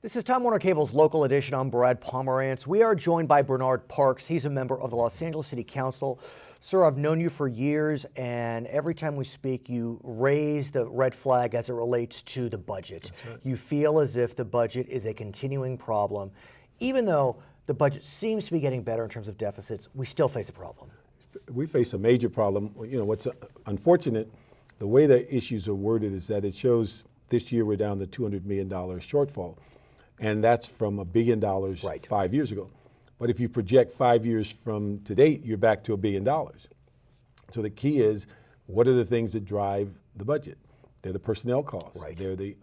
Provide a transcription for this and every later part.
This is Time Warner Cable's local edition. I'm Brad Pomerance. We are joined by Bernard Parks. He's a member of the Los Angeles City Council. Sir, I've known you for years, and every time we speak, you raise the red flag as it relates to the budget. Right. You feel as if the budget is a continuing problem. Even though the budget seems to be getting better in terms of deficits, we still face a problem. We face a major problem. You know, what's unfortunate, the way the issues are worded is that it shows this year we're down to $200 million shortfall. And that's from $1 billion right. 5 years ago. But if you project 5 years from today, you're back to $1 billion. So the key is, what are the things that drive the budget? They're the personnel costs, right. They're the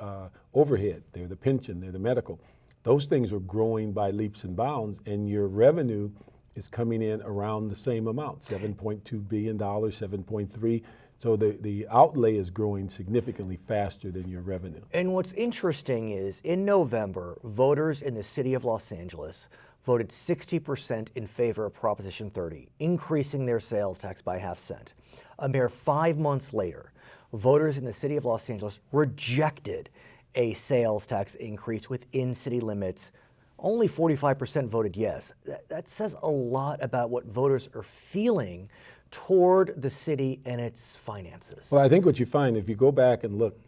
overhead, they're the pension, they're the medical. Those things are growing by leaps and bounds, and your revenue is coming in around the same amount, $7.2 billion, 7.3. So the outlay is growing significantly faster than your revenue. And what's interesting is, in November, voters in the city of Los Angeles voted 60% in favor of Proposition 30, increasing their sales tax by ½ cent. A mere 5 months later, voters in the city of Los Angeles rejected a sales tax increase within city limits. Only 45% voted yes. That says a lot about what voters are feeling toward the city and its finances. Well, I think what you find, if you go back and look,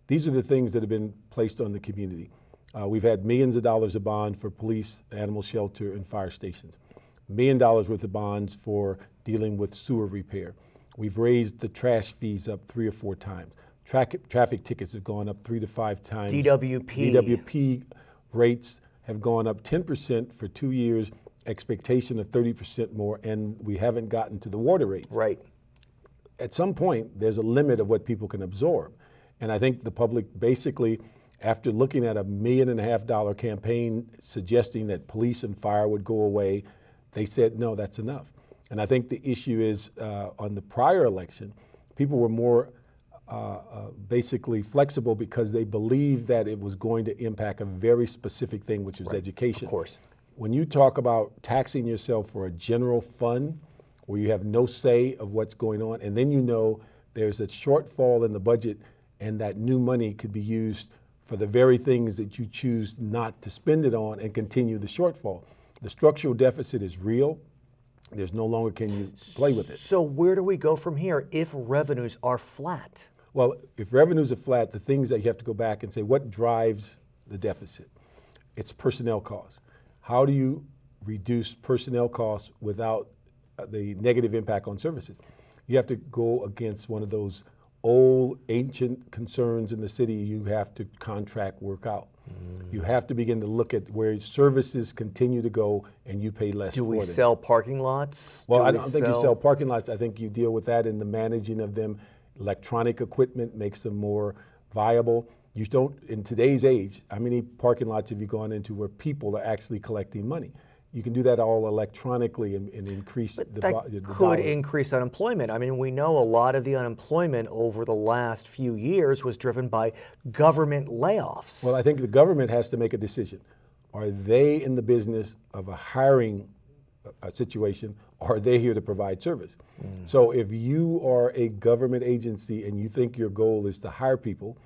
these are the things that have been placed on the community. We've had millions of dollars of bond for police, animal shelter, and fire stations. $1 million worth of bonds for dealing with sewer repair. We've raised the trash fees up 3 or 4 times. Traffic tickets have gone up 3 to 5 times. DWP rates have gone up 10% for 2 years. Expectation of 30% more, and we haven't gotten to the water rates. Right. At some point, there's a limit of what people can absorb. And I think the public basically, after looking at $1.5 million campaign suggesting that police and fire would go away, they said, no, that's enough. And I think the issue is, on the prior election, people were more basically flexible because they believed that it was going to impact a very specific thing, which was right. education. Of course. When you talk about taxing yourself for a general fund where you have no say of what's going on, and then you know there's a shortfall in the budget and that new money could be used for the very things that you choose not to spend it on and continue the shortfall. The structural deficit is real. There's no longer can you play with it. So where do we go from here if revenues are flat? Well, if revenues are flat, the things that you have to go back and say, what drives the deficit? It's personnel costs. How do you reduce personnel costs without the negative impact on services? You have to go against one of those old, ancient concerns in the city. You have to contract work out. You have to begin to look at where services continue to go and you pay less for them. Do we sell parking lots? Well, I don't think you sell parking lots. I think you deal with that in the managing of them. Electronic equipment makes them more viable. You don't, in today's age, how many parking lots have you gone into where people are actually collecting money? You can do that all electronically and increase but the that could dollar. increase unemployment. I mean, we know a lot of the unemployment over the last few years was driven by government layoffs. Well, I think the government has to make a decision. Are they in the business of a hiring situation, or are they here to provide service? So if you are a government agency and you think your goal is to hire people,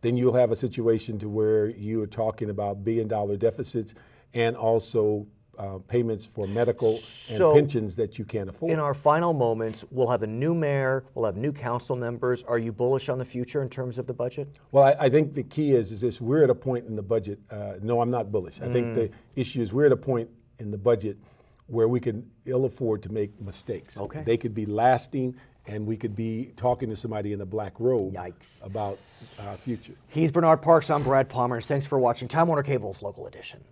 then you'll have a situation to where you are talking about billion-dollar deficits and also payments for medical and pensions that you can't afford. In our final moments, we'll have a new mayor, we'll have new council members. Are you bullish on the future in terms of the budget? Well, I think the key is this: we're at a point in the budget. No, I'm not bullish. I think the issue is we're at a point in the budget where we can ill afford to make mistakes. Okay. They could be lasting, and we could be talking to somebody in a black robe about our future. He's Bernard Parks. I'm Brad Pomerance. Thanks for watching Time Warner Cable's Local Edition.